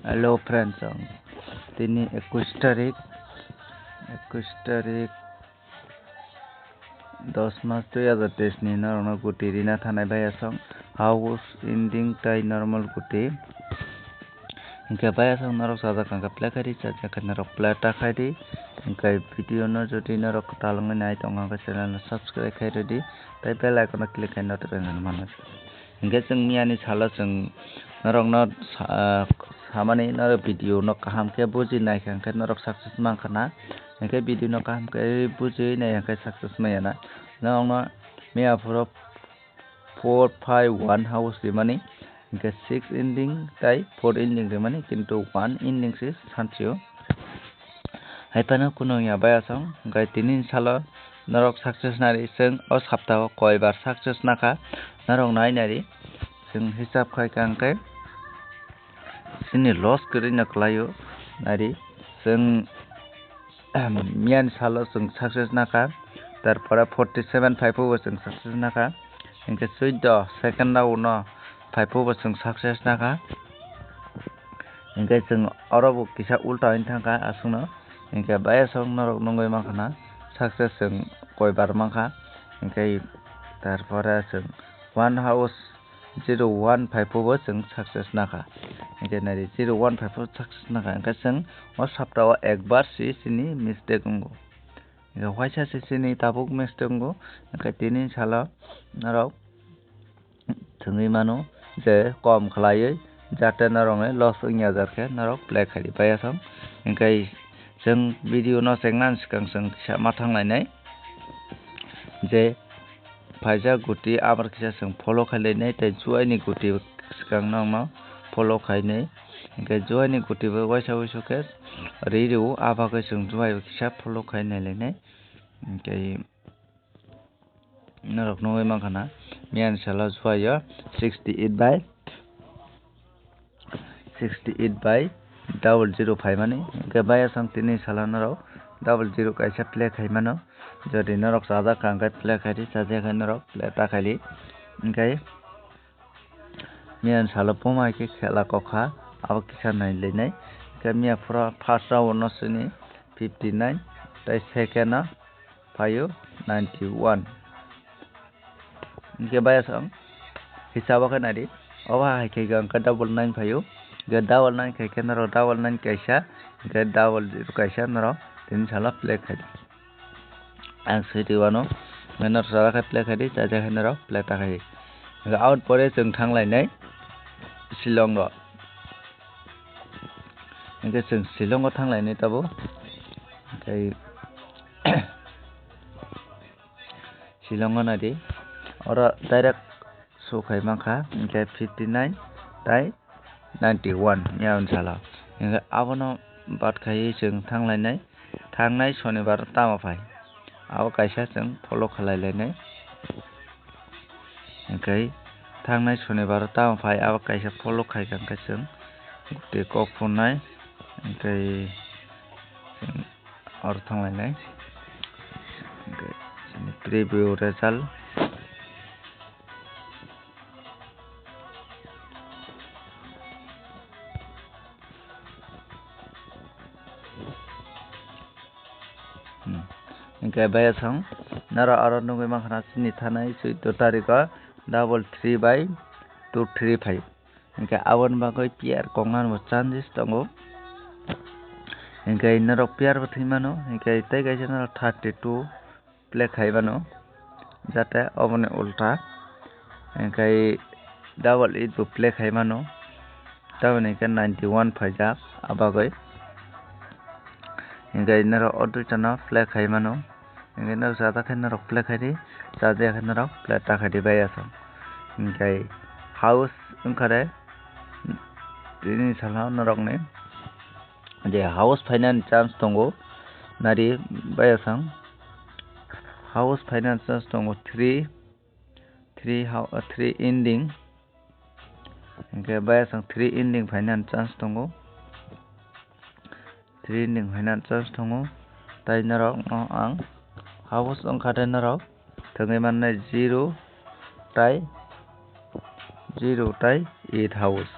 Hello friends, tini 21 tarik 10 March 2023 ni normal guti rina thanai bayasong house ending tai normal guti inka bayasong norok sada kangka plakari saja kan norok plata khaidi inka video no jodi norok talong nai tonga channel no subscribe khaidi di tai bell icon no click kai notification manas inka jeng miani sala jeng norok no samani norok video no kaham ke buji nai kangka norok success mangkana inka video no kaham ke buji nai kangka success mayana norok mia puro 4 5 1 house di mani inka 6 ending tai 4 ending di mani kintu 1 ending si sanchio haipana kuno ya bayasong inka tinin salo norok success nari seng o saptao koi bar success naka norok nai nari seng hisab khai kangke sini loss kori naklayo nari seng mian salo seng success naka tarpora 47 5 seng success naka inka suido second round no 5 seng success naka inka seng orobo kisa ulta in thangka asungno inka bayasong norok nongoi makana success seng koi bar mangka inka tarpora seng 1 house 0154 seng success naka inka nari 0154 success naka inka seng o saptao ekbar si sini mistake ungo inka waisa si sini tabuk mistake ungo inka tinin salo norok thungui mano je kom khlaioi jate norok loss ungya jarke norok play khai bayasong inka jeng video no sengnan sikang seng sama thangnai je paisa guti amar kisa seng follow khailai nai tai juai ni guti sikang no follow khainai inka juai ni guti bo waisa ke riru aba ke seng juai kisa follow khainai lenai inka norok nongoi mankana mian sala juai yo 68 by 005 mani inka bayasong tini sala norok 00 kaisa play khai mano jodi norok sada kangkai play khai saja khai norok play ta khai inka mian sala poma ke khela kokha abo kisa nai lenai inka mia pura first round no sini 59 tai second no payo 91 inka bayasong hisaba khai nari oba hai ke gangka double 9 payo ga double 9 kai ke norok double 9 kaisa ga double 0 kaisa norok tin sala play khai ang siti wano menor sala khai play khai saja khai norok play ta khai ga out pore jeng thanglai nai Shillong ro inka jeng Shillong o thanglai nai tabo kai Shillong o nadi ora direct so khai mangkha inka 59 tai 91 yaun sala inka abono bat khai jeng thanglai nai thangnai shonibar tama phai abo kaisa jeng follow khalai lenai inkai thangnai shonibar tama phai abo kaisa follow khai kangka jeng guti kok phunai inkai or thanglai nai inkai preview result inka bayasong nara aro nongoi makhana sini thanai 14 tariko 3 by 235 inka abon bagoi pier kongan bo chances tongo inka norok pier bo thimano inka tai kaisa norok 32 play khaibano jate oboni ulta inka double 8 bo play khaimano taboni inka 91 phaijak abagoi inka norok oduita no play khaimano inka norok sada khai norok play khai saja khai norok play ta khai bayasong inka house ungkare tini sala norok ni je house finance chance tongo nari bayasong house finance chance tongo 3 ending inka bayasong 3 ending finance chance tongo 3 ending finance chance tongo tai norok no ang house ungkade norok thongoi mannai 0 tai 8 house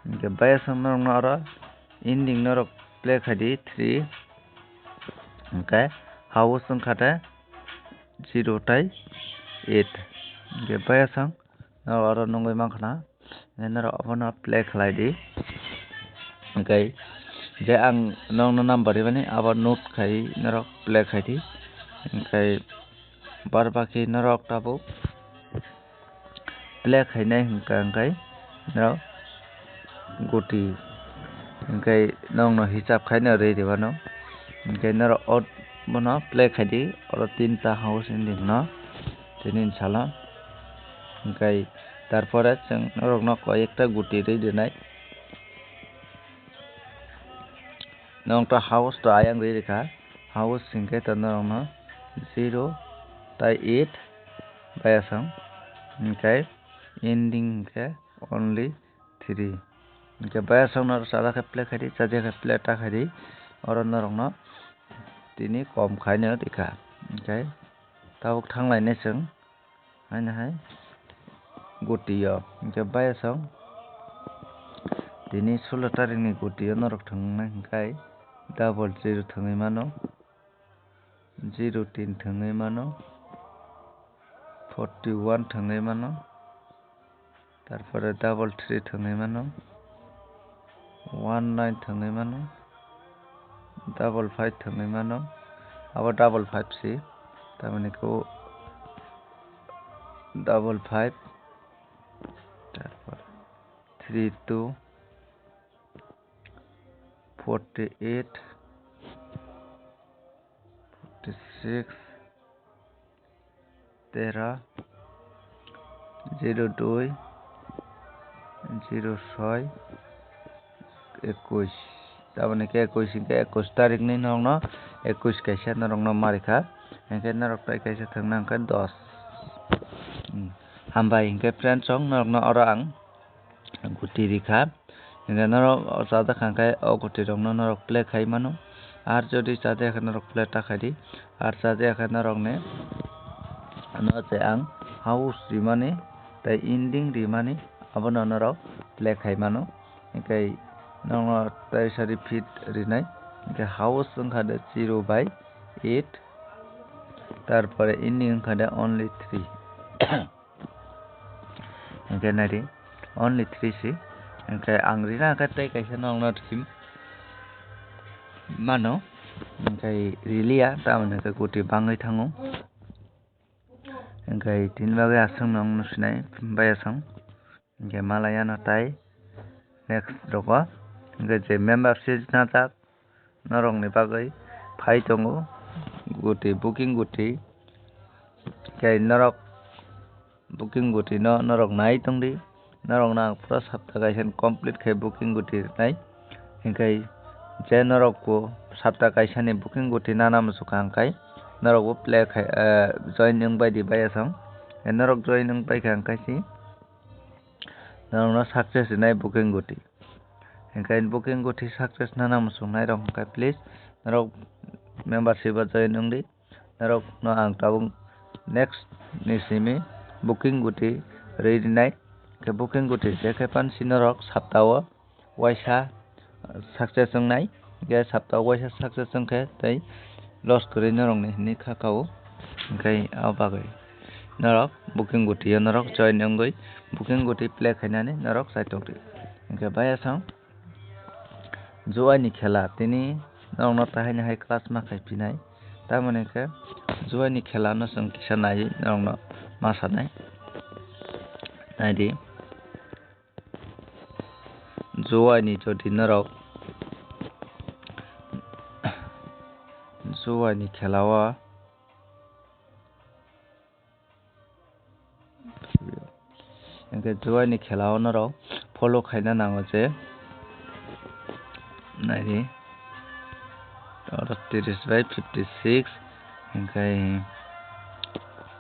Hingke bayasang norok no oro ending norok play khaidi 3 hingke house wngkha de 0 tai 8 hingke bayasang norok oro nongoi mangkha na norok abono play khlai di hingke je ang nong number rimani abo note khai norok play khai di hingke barbaki norok tabo play khainai hingke norok guti hingke nong no hisab khaina ready bano hingke norok out bono play khai di oro 3ta house ending no tini sala hingke tarpore chong norok no kayekta guti ready nai nong ta house to ayang ready kha house hingke to norok no 0 tai 8 bayasang hingke ending hingke only 3 hingke bayasang no sada khe play khai di chaja khe play ta khai di oro norok no tini kom khaino dikha hingke tabuk thanglai ne chwng haino hai guti o hingke bayasang tini 16 tarik ni guti o norok thungnai hingkai double 0 thungui mano 0 3 thungui mano 41 thungui mano tarpore double 3 thungui mano 19 thungui mano double 5 thungui mano abo double 5 si tamani ko double 5 tarpore 3 2 48 46 13 0 2 0 6 21 tamani ke 21 hingke 21 tarik ni norok no 21 kaisa norok no marikha hingke norok tai kaisa thungna hingke 10 hambai hingke friend song norok no oro ang guti rikha hingke norok sada khangkhe o guti rok no norok play khai mano ar jodi chade khe norok play ta khai di ar chade khe norok ne no je ang house rimani tai ending rimani abono norok play khai mano hingke norok no tai sari fit rinai hingke house wngkha de 0 by 8 tarpore ending wngkha de only 3 hingke nari only 3 si hingke ang rina khe tai kaisa norok no thim mano hingke rilia tamoni khe guti bangui thango hingke tini bagui aswng nong no sinai bayasang hingke malaya no tai next rogo hingke je membership najak norok ni bagui phai tongo guti booking guti kei norok booking guti no norok nai tongdi norok no ang pura sapta kaisa complete khai booking guti nai hingke je norok bo sapta kaisa ni booking guti nana muchukha hingkai norok bo play khai join wngbai di bayasang norok join wngbai kha hingkai si norok no success rinai booking guti hingke booking guti success nana muchungnai rok hingkai please norok membership o join wngdi norok no ang tabuk next ni simi booking guti ready nai ke booking guti je khe pansi norok sapta o waisa success wngnai hingke sapta o waisa success wngkhe tei loss kwrui norok ni hini kha o hingke abo bagui norok booking guti o norok join wngui booking guti play khainani norok chai tongdi hingke bayasang juai ni khela tini norok no tahai hai class ma khai pinai tamoni khe juai ni khela no chong kisa nai norok no ma sanai naidi juai ni jodi norok juai ni khela o hingke juai ni khela o norok follow khaina nango je naidi 30 by 56 hingke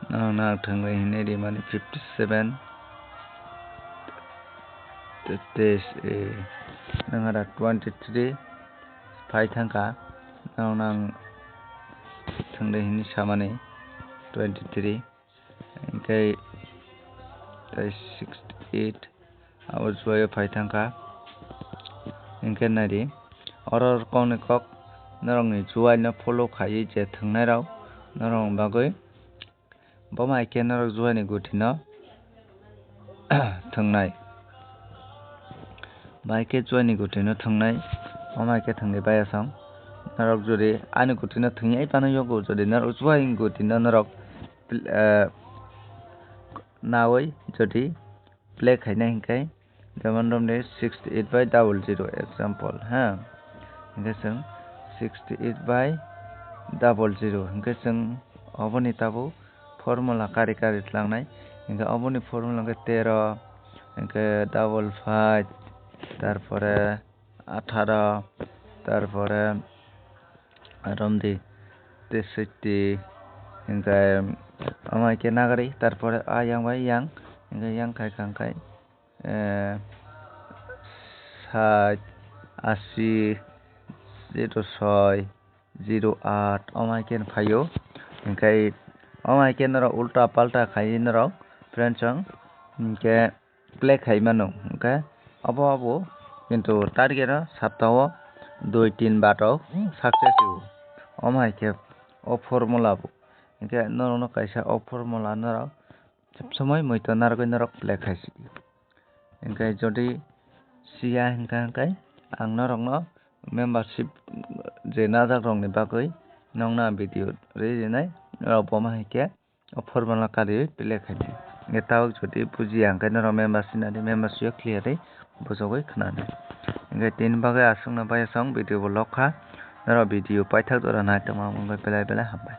norok no ang thunglai hini rimani 57 नोंहा 23 phi थांखा नों थंदे हिनी सामाने 23 ओमफ्राय 68 आवर जुवायो फाइ थांखा hingke nari oro kong ni kok norok ni chuai no follow khai je thungnai rok norok bagoi boma ke norok chuai ni guti no thungnai bai ke chuai ni guti no thungnai boma ke thungni bai asong norok jodi ani guti no thungi ai pano yogo jodi norok chuai ni guti no norok nawai jodi play khaina hingkai যেমন রমনে 68/00 example ha hingke जों 68/00 hingke जों oboni tabu formula kari tlangnai hingke oboni formula hingke 13 hingke 55 tarpore 18 tarpore romdi 63 hingke amai ke nagari tarpore yang bai yang hingke yang kai kangkai 60 80 06 08 amai ken phaio hingkai amai ken norok ulta palta khai norok friends ang hingke play khai mano hingke abo kintu target no saptao 2-3 bato success hiu amai ke o formula bo hingke norok no kaisa o formula norok sabsamoi moito nargoi norok play khaisi hingke jodi sia hingkai ang norok no membership je najak rok ni bagoi nongna video rinai norok boma haike o formula kari play khaisi hingke tabuk jodi bujiya hingkai norok membership clear bujogoi khnani hingke tini bagoi asung na bai asong video bo lokha norok video paithak dora nai tongma belai belai hambai।